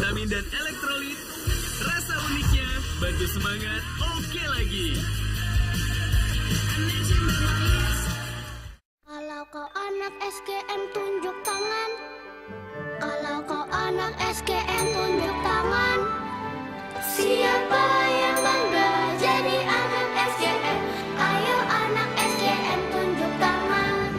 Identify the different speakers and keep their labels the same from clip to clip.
Speaker 1: vitamin dan elektrolit. Rasa uniknya bantu semangat oke lagi.
Speaker 2: Kalau kau anak SGM tunjuk tangan. Kalau kau anak SGM tunjuk tangan. Siapa yang bangga jadi anak SGM? Ayo anak SGM tunjuk tangan.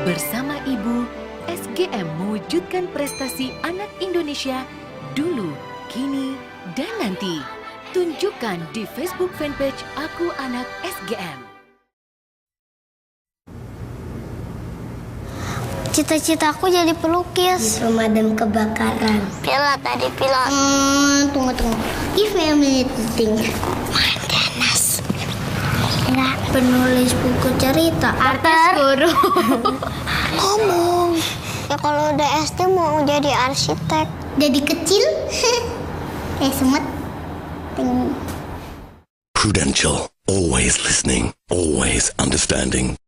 Speaker 3: Bersama Ibu, SGM mewujudkan prestasi anak Indonesia dulu, kini, dan nanti. Tunjukkan di Facebook fanpage Aku Anak SGM.
Speaker 2: Cita-citaku jadi pelukis. Pemadam kebakaran. Pilot tadi pilot. Tunggu. Give me a minute to think. Mandanas. Enggak. Penulis buku cerita. Artis guru. Ngomong. Ya kalau udah SD mau jadi arsitek. Jadi kecil. Semut.
Speaker 4: Prudential. Always listening. Always understanding.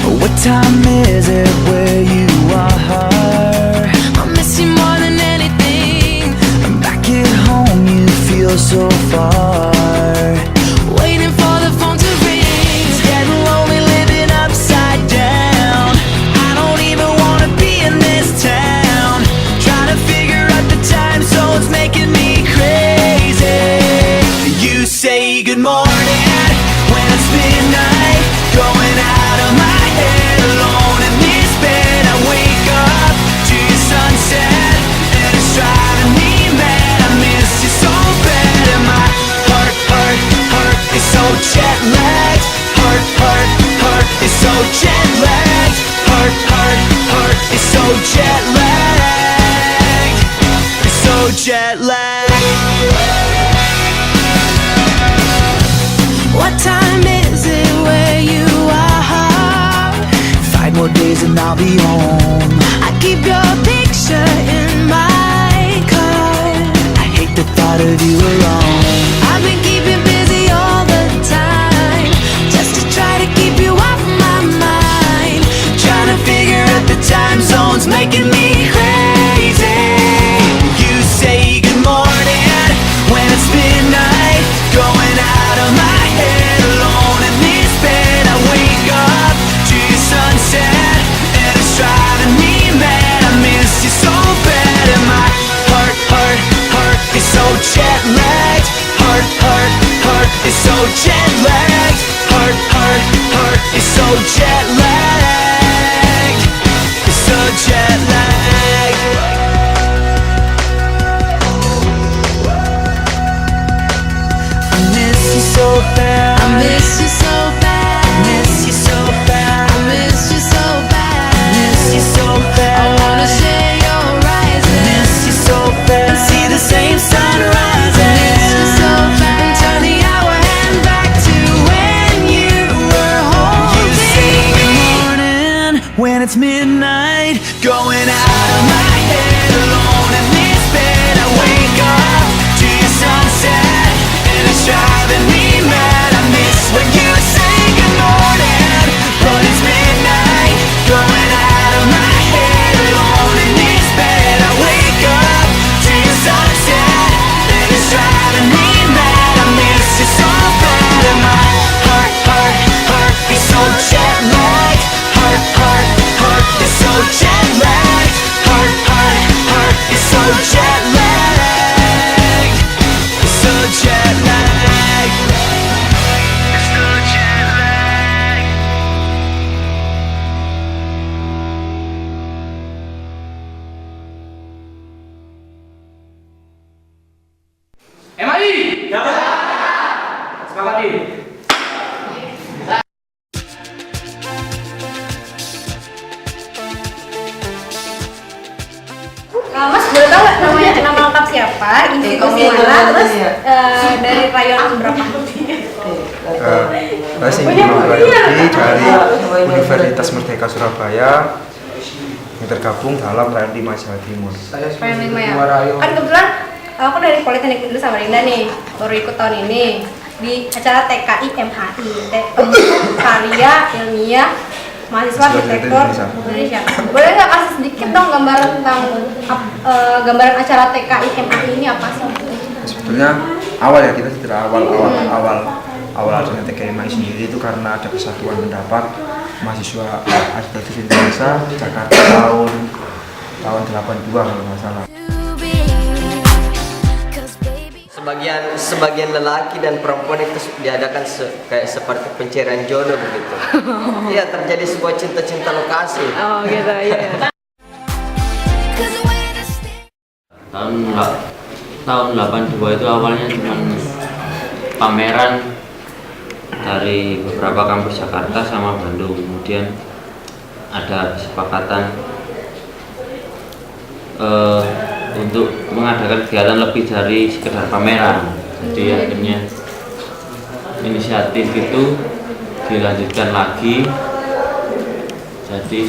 Speaker 5: What time is it where you are?
Speaker 6: I miss you more than anything.
Speaker 5: Back at home you feel so far.
Speaker 6: Waiting for the phone to ring.
Speaker 5: It's getting lonely living upside down. I don't even wanna be in this town. Trying to figure out the time zones making me crazy. You say good morning when it's midnight. Going out of my head alone in this bed. I wake up to your sunset and it's driving me mad. I miss you so bad and my heart is so jet lagged. Heart is so jet lagged. Heart is so jet lagged. It's so jet lagged.
Speaker 6: What time is it where you are?
Speaker 5: 5 more days and I'll be home.
Speaker 6: I keep your picture in my car.
Speaker 5: I hate the thought of you alone.
Speaker 6: I've been keeping busy all the time, just to try to keep you off my mind.
Speaker 5: Trying to figure out the time zones making me crazy. You say good morning when it's midnight. Going out of my head alone in this bed. I wake up to your sunset and it's driving me mad. I miss you so bad and my heart is so jet lagged. Heart is so jet lagged. Heart is so jet lagged. It's so jet lagged. I miss you so bad.
Speaker 6: I miss you so bad.
Speaker 5: I miss you so bad.
Speaker 6: I miss you so bad.
Speaker 5: I miss you so bad.
Speaker 6: I wanna share your rising.
Speaker 5: Miss you so bad. And see the same sun rising.
Speaker 6: I miss you so bad. And turn the hour hand back to when you were
Speaker 5: You say
Speaker 6: holding
Speaker 5: good
Speaker 6: me.
Speaker 5: morning when it's midnight. Going out of my head alone in this bed. I wake up to your sunset and it's driving me mad. I miss when you say good morning, but it's midnight. Going out of my head alone in this bed. I wake up to your sunset and it's driving me mad. I miss you so bad and my heart is so jet lagged. Heart is so jet lagged. Heart
Speaker 7: Institut mana, terus dari rayon berapa?
Speaker 8: Saya Sigmund Prayogi dari Universitas Merdeka Surabaya yang tergabung dalam Rayon 5 Jawa Timur.
Speaker 7: Rayon 5 ya? Kan kebetulan aku dari Politeknik dulu Samarinda nih, baru ikut tahun ini di acara TKI MHI, Karya Ilmiah Mahasiswa Arsitektur Indonesia. Boleh nggak kasih sedikit dong gambaran tentang gambaran acara TKI MHI ini apa sih?
Speaker 8: Sebetulnya awal ya, kita tidak awal adanya TKI MHI sendiri itu karena ada kesatuan pendapat mahasiswa arsitektur Indonesia Jakarta tahun 82 kalau nggak salah.
Speaker 9: Sebagian lelaki dan perempuan itu diadakan kayak seperti pencarian jodoh begitu. Iya, terjadi sebuah cinta-cinta lokasi.
Speaker 7: Oh gitu ya.
Speaker 10: Tahun 82 itu awalnya cuma pameran dari beberapa kampus Jakarta sama Bandung. Kemudian ada kesepakatan untuk mengadakan kegiatan lebih dari sekedar pameran. Jadi akhirnya inisiatif itu dilanjutkan lagi jadi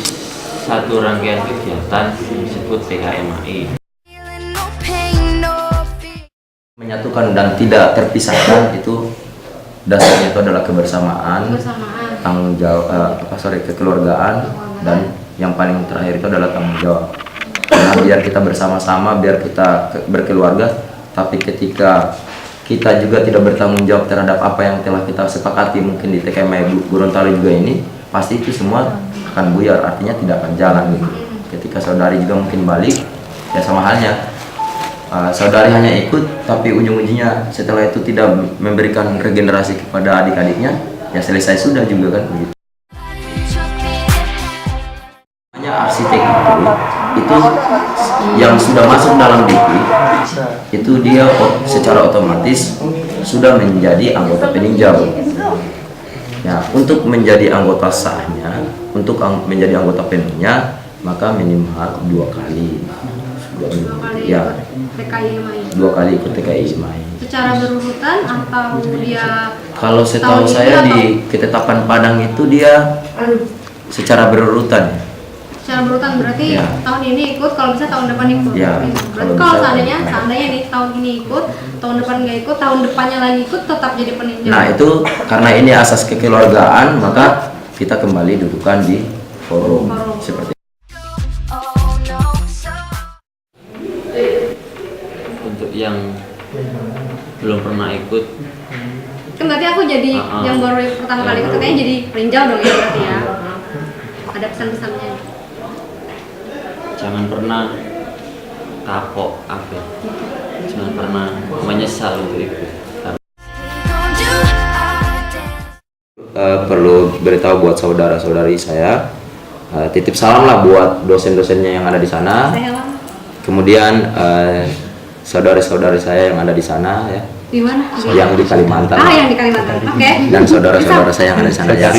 Speaker 10: satu rangkaian kegiatan disebut TKMAI.
Speaker 11: Menyatukan dan tidak terpisahkan itu dasarnya itu adalah kebersamaan, tanggung jawab, kekeluargaan, dan yang paling terakhir itu adalah tanggung jawab. Karena biar kita bersama-sama, biar kita berkeluarga, tapi ketika kita juga tidak bertanggung jawab terhadap apa yang telah kita sepakati mungkin di TKMI Gorontalo juga ini, pasti itu semua akan buyar, artinya tidak akan jalan gitu. Ketika saudari juga mungkin balik, ya sama halnya. Saudari hanya ikut, tapi ujung-ujungnya setelah itu tidak memberikan regenerasi kepada adik-adiknya, ya selesai sudah juga kan begitu. Hanya arsitek itu yang sudah masuk dalam DIPI, itu dia secara otomatis sudah menjadi anggota peninjau. Ya, untuk menjadi anggota sahnya, untuk menjadi anggota penuhnya, maka minimal 2 kali. Ya, dua kali ikut TKI MHI.
Speaker 7: Secara berurutan atau dia?
Speaker 11: Kalau setahu saya di ketetapan Padang itu dia secara berurutan.
Speaker 7: Secara berurutan berarti
Speaker 11: ya.
Speaker 7: Tahun ini ikut, kalau bisa tahun depan ikut.
Speaker 11: Ya,
Speaker 7: berarti kalau seandainya nih tahun ini ikut, tahun depan nggak ikut, tahun depannya lagi ikut, tetap jadi peninjau.
Speaker 11: Nah itu karena ini asas kekeluargaan, maka kita kembali dudukan di forum. Seperti
Speaker 10: yang belum pernah ikut
Speaker 7: kan berarti aku jadi yang baru pertama kali ikut kayaknya jadi peninjau dong ya berarti ya. Ada pesan-pesannya,
Speaker 10: jangan pernah kapok jangan pernah menyesal untuk ikut.
Speaker 11: Perlu beritahu buat saudara-saudari saya, titip salam lah buat dosen-dosennya yang ada di sana. Kemudian saudara-saudari saya yang ada di sana ya.
Speaker 7: Di mana?
Speaker 11: Yang di Kalimantan.
Speaker 7: Yang di Kalimantan. Oke.
Speaker 11: Dan saudara-saudara saya yang ada di sana ya.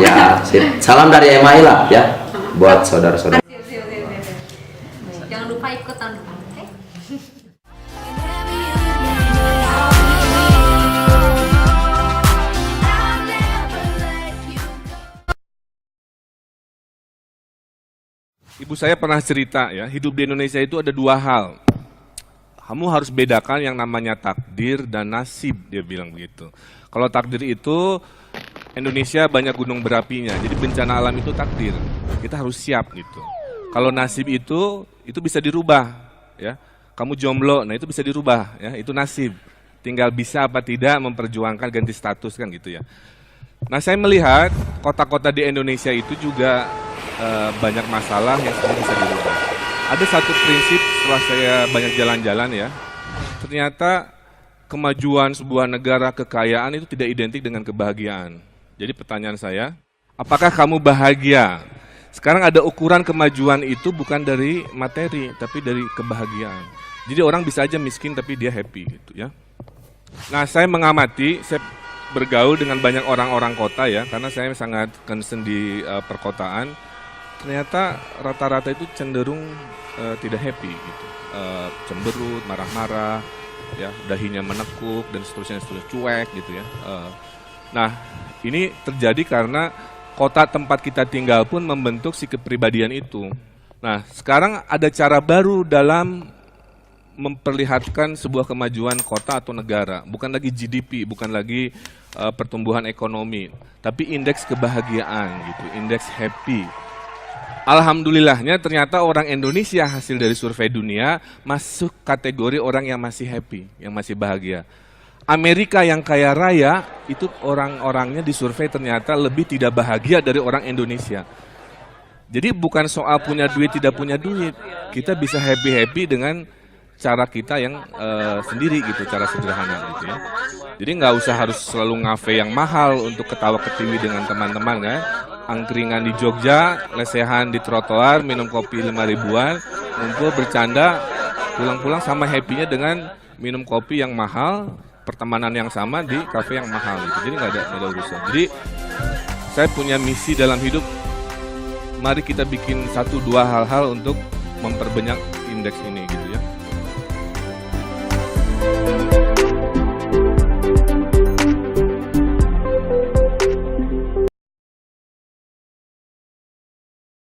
Speaker 11: Ya, salam dari MHI lah ya buat saudara-saudara.
Speaker 7: Jangan lupa ikut tahun depan, oke?
Speaker 12: Ibu saya pernah cerita ya, hidup di Indonesia itu ada 2 hal. Kamu harus bedakan yang namanya takdir dan nasib, dia bilang begitu. Kalau takdir itu, Indonesia banyak gunung berapinya, jadi bencana alam itu takdir. Kita harus siap gitu. Kalau nasib itu bisa dirubah ya. Kamu jomblo, nah itu bisa dirubah ya, itu nasib. Tinggal bisa apa tidak memperjuangkan ganti status kan gitu ya. Nah saya melihat kota-kota di Indonesia itu juga banyak masalah yang sebenarnya bisa dirubah. Ada satu prinsip setelah saya banyak jalan-jalan ya, ternyata kemajuan sebuah negara, kekayaan itu tidak identik dengan kebahagiaan. Jadi pertanyaan saya, apakah kamu bahagia? Sekarang ada ukuran kemajuan itu bukan dari materi, tapi dari kebahagiaan. Jadi orang bisa aja miskin tapi dia happy gitu ya. Nah saya mengamati, saya bergaul dengan banyak orang-orang kota ya, karena saya sangat concern di perkotaan. ternyata rata-rata itu cenderung tidak happy gitu, cemberut, marah-marah, ya, dahinya menekuk dan seterusnya cuek gitu ya. Nah, ini terjadi karena kota tempat kita tinggal pun membentuk si kepribadian itu. Nah, sekarang ada cara baru dalam memperlihatkan sebuah kemajuan kota atau negara, bukan lagi GDP, bukan lagi pertumbuhan ekonomi, tapi indeks kebahagiaan gitu, indeks happy. Alhamdulillahnya ternyata orang Indonesia hasil dari survei dunia masuk kategori orang yang masih happy, yang masih bahagia. Amerika yang kaya raya itu orang-orangnya di survei ternyata lebih tidak bahagia dari orang Indonesia. Jadi bukan soal punya duit tidak punya duit, kita bisa happy-happy dengan cara kita yang sendiri gitu, cara sederhana gitu ya. Jadi nggak usah harus selalu ngafe yang mahal untuk ketawa ketiwi dengan teman-teman ya. Angkringan di Jogja, lesehan di trotoar, minum kopi 5 ribuan, ngumpul bercanda, pulang-pulang sama happy-nya dengan minum kopi yang mahal, pertemanan yang sama di kafe yang mahal gitu. Jadi nggak ada urusan. Jadi saya punya misi dalam hidup, mari kita bikin 1-2 hal-hal untuk memperbanyak indeks ini gitu.